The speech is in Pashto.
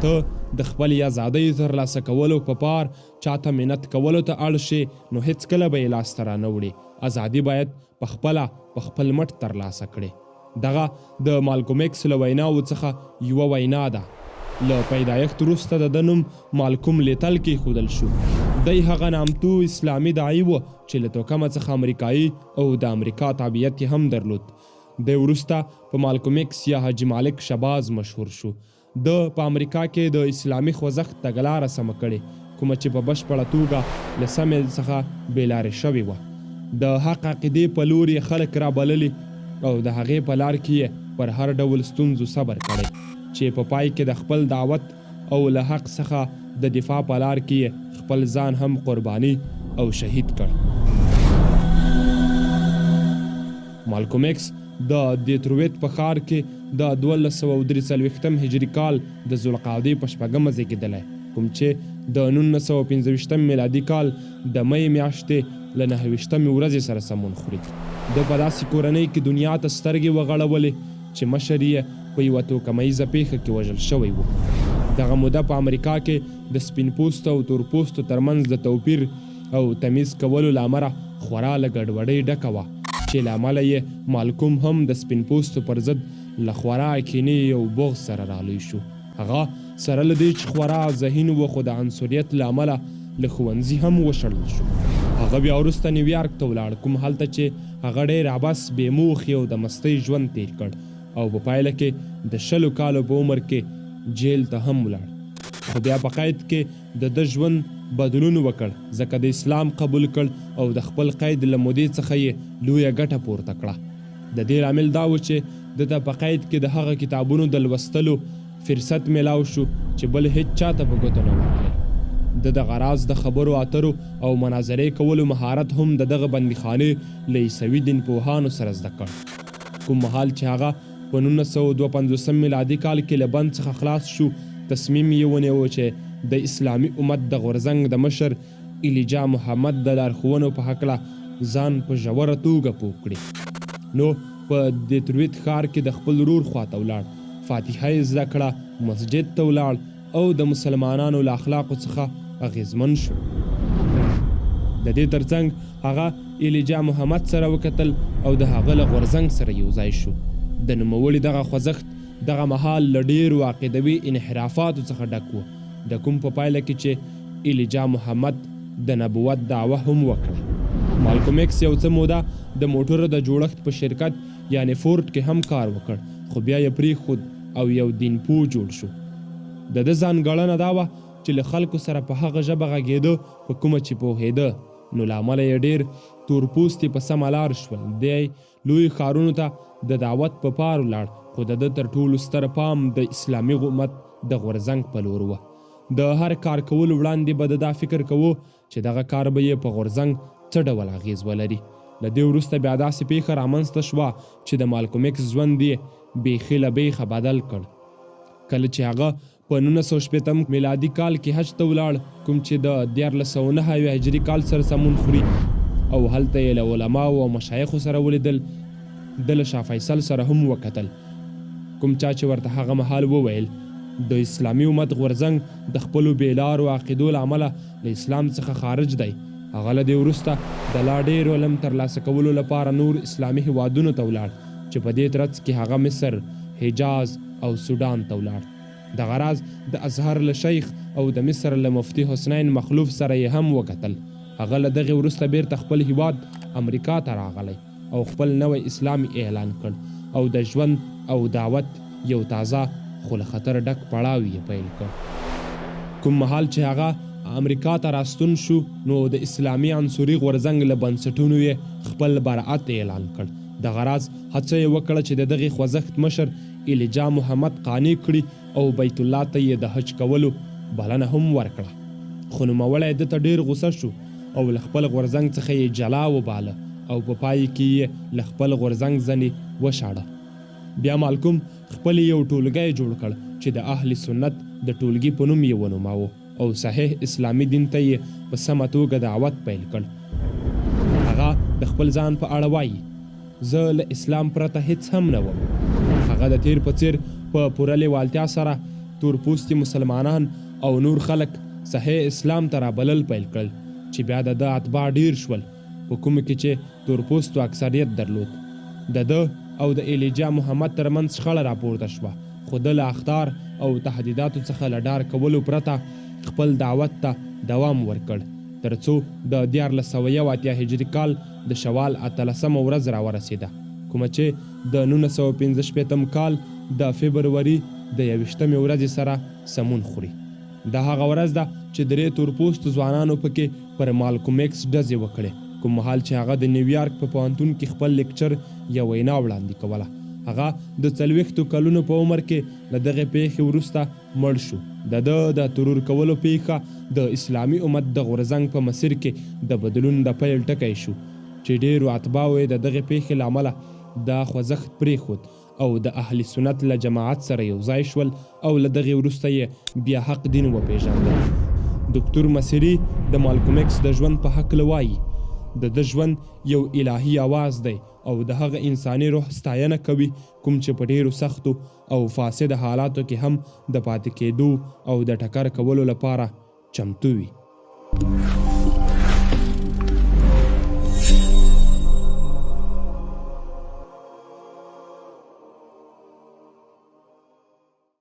ته د خپلې ازادۍ ترلاسه کولو په پار چاته منت کولو ته اړ شې نو هیڅکله به یې لاسته رانه وړې. ازادي باید په خپل مټ ترلاسه کړې. دغه د مالکوم ایکس له ویناوو څخه یوه وینا ده. له پیدایښت وروسته د ده نوم مالکوم لیتل کېښودل شو. دی هغه نامتو اسلامي داعی و چې له توکمه څخه امریکایي او د امریکا تابعیت یې هم درلود. دی وروسته په مالکوم ایکس یا حاجي مالک شباز مشهور شو. د په امریکا کې د اسلامي خوځښت تګلاره سمه کړې کومه چې په بشپړه توګه له سمې څخه بېلارې شوې وه. د حق عقیدې په لور یې خلک رابللي او د هغې په لار کې یې پر هر ډول ستونزو صبر کړی چې په پای کې د خپل دعوت او له حق څخه د دفاع په لار کې یې خپل ځان هم قرباني او شهید کړ. مالکوم ایکس د دیترویت په ښار کې د 1243 هجري کال د ذوالقعدې په 4مه زیږېدلی کوم چې د 1925 میلادي کال د می میاشتې له 29 ورځې سره سمون خوري. د په داسې کورنۍ کې دنیا ته سترګې وغړولې چې مشر یې په یوه توکمیزه پیښه کې وژل شوی و. دغه موده په امریکا کې د سپین پوستو او تور پوستو ترمنځ د توپیر او تمیز کولو له امله خورا له ګډوډۍ ډکه وه چې له امله یې مالکوم هم د سپین پوستو پر ضد له خورا کینې او بغض سره رالوی شو. هغه سره له دې چې خورا ذهین و خو د عنصریت له امله له ښوونځي هم وشړل شو. هغه بیا وروسته نیویارک ته ولاړ کوم هلته چې هغه ډېر عبث بې موخې او د مستۍ ژوند تیر کړ او په پایله کې د 20 کالو په عمر کې جیل ته هم ولاړ. خو بیا په قید کې د ده ژوند بدلون وکړ ځکه د اسلام قبول کړ او د خپل قید له مودې څخه یې لویه ګټه پورته کړه. د دې لامل دا و چې د ته په قید کې د هغه کتابونو د لوستلو فرصت میلاو شو چې بل هیڅ چاته په ګوتو نه ورغلی. د دغه راز د خبرو اترو او مناظرې کولو مهارت هم د دغه بندیخانې له عیسوي دین پوهانو سره زده کړ. کوم مهال چې هغه په 1952 میلادي کال کې له بند څخه خلاص شو تصمیم یې ونیو چې د اسلامي امت د غورځنګ د مشر ایلیجا محمد د لارښوونو په هکله ځان په ژوره توګه پوه کړي. نو په دیترویت ښار کې د خپل ورور خواته ولاړ، فاتحه یې زده کړه، مسجد ته ولاړ او د مسلمانانو له اخلاقو څخه اغېزمن شو. د دې ترڅنګ هغه ایلیجا محمد سره وکتل او د هغه له غورځنګ سره یو ځای شو. د نوموړي دغه خوځښت دغه مهال له ډېرو عقیدوي انحرافاتو څخه ډک و د کوم په پایله کې چې ایلیجا محمد د نبوت دعوه هم وکړه. مالکوم ایکس یو څه موده د موټرو د جوړښت په شرکت یعنی فورد کې هم کار وکړ خو بیا یې پرېښود او یو دین پوه جوړ شو. د ده ځانګړنه دا وه چې له خلکو سره په هغه ژبه غږېده په کومه چې پوهېده نو له امله یې ډېر تور پوستې په سمه لار شول. دی لوی ښارونو ته د دعوت په پار ولاړ خو د ده تر ټولو ستر پام د اسلامي امت د غورځنګ په لور وه. د هر کار کولو وړاندې به دا فکر کوو چې دغه کار به یې په غورځنګ څه ډول اغېز ولري. له دې وروسته بیا داسې پیښه رامنځته شوه چې د مالکوم ایکس ژوند یې بیخي له بیخه بدل کړ. کله چې هغه په 1960 میلادي کال کې حج ته ولاړ کوم چې د 1409 هجري کال سره سمون خوري او هلته یې له علماو او مشایخو سره ولیدل. د له شاه فیصل سره هم وکتل کوم چا چې ورته هغه مهال وویل د اسلامي امت غورځنګ د خپلو بېلارو عقیدو له امله له اسلام څخه خارج دی. هغه له دې وروسته د لا ډېر علم ترلاسه کولو لپاره نور اسلامي هیوادونو ته ولاړ چې په دې ترڅ کې هغه مصر، حجاز او سودان ته ولاړ. دغه راز د ازهر له شیخ او د مصر له مفتي حسنین مخلوف سره یې هم وکتل. هغه له دغې وروسته بیرته خپل هیواد امریکا ته راغلی او خپل نوی اسلام اعلان کړ او د ژوند او دعوت یو تازه خو له خطر ډک پړاو یې پیل کړ. کوم مهال چې هغه امریکا ته راستون شو نو د اسلامي عنصري غورځنګ له بنسټونو یې خپل برأت اعلان کړ. دغه راز هڅه یې وکړه چې د دغې خوځښت مشر ایلیجا محمد قانع کړي او بیت الله ته یې د حج کولو بلنه هم ورکړه. خو نوموړی ده ته ډېر غوسه شو او له خپل غورځنګ څخه یې جلا وباله او په پای کې یې له خپل غورځنګ ځنې وشاړه. بیا مالکوم خپل یو ټولګی جوړ کړ چې د اهل سنت د ټولګي په نوم یې ونوماوه او صحیح اسلامي دین ته یې په سمه توګه دعوت پیل کړ. هغه د خپل ځان په اړه وایي زه له اسلام پرته هیڅ هم نه وم. هغه د تیر په څیر په پوره لیوالتیا سره تورپوستي مسلمانان او نور خلک صحیح اسلام ته رابلل پیل کړل چې بیا د ده اتباع ډیر شول په کومو کې چې تورپوستو اکثریت درلود. د ده او د ایلیجا محمد ترمنځ شخړه راپورته شوه خو ده له اخطار او تهدیداتو څخه له ډار کولو پرته خپل دعوت ته دوام ورکړ تر څو د 1481 هجري کال د شوال 18 ورځ راورسېده کومه چې د 1965 کال د فبروري د 21 ورځې سره سمون خوري. دا هغه ورځ ده چې درې تورپوستو ځوانانو پکې پر مالکوم ایکس ډزې وکړې کوم مهال چې هغه د نیویارک په پوهنتون کې خپل لیکچر یا وینا وړاندې کوله. هغه د 40 کلونو په عمر کې له دغې پیښې وروسته مړ شو. د ده د ترور کولو پیښه د اسلامي امت د غورځنګ په مسیر کې د بدلون د پیل ټکی شو چې ډېرو اتباعو یې د دغې پیښې له امله دا خوځښت پرېښود او د اهل سنت له جماعت سره یو ځای شول او له دغې وروسته یې بیا حق دین وپېژانده. ډاکټر مسیري د مالکوم ایکس د ژوند په هکله وایي د ده ژوند یو الهي آواز دی او د هغه انساني روح ستاینه کوي کوم چې په ډیرو سختو او فاسد حالاتو کې هم د پاتې کېدو او د ټکر کولو لپاره چمتو وي.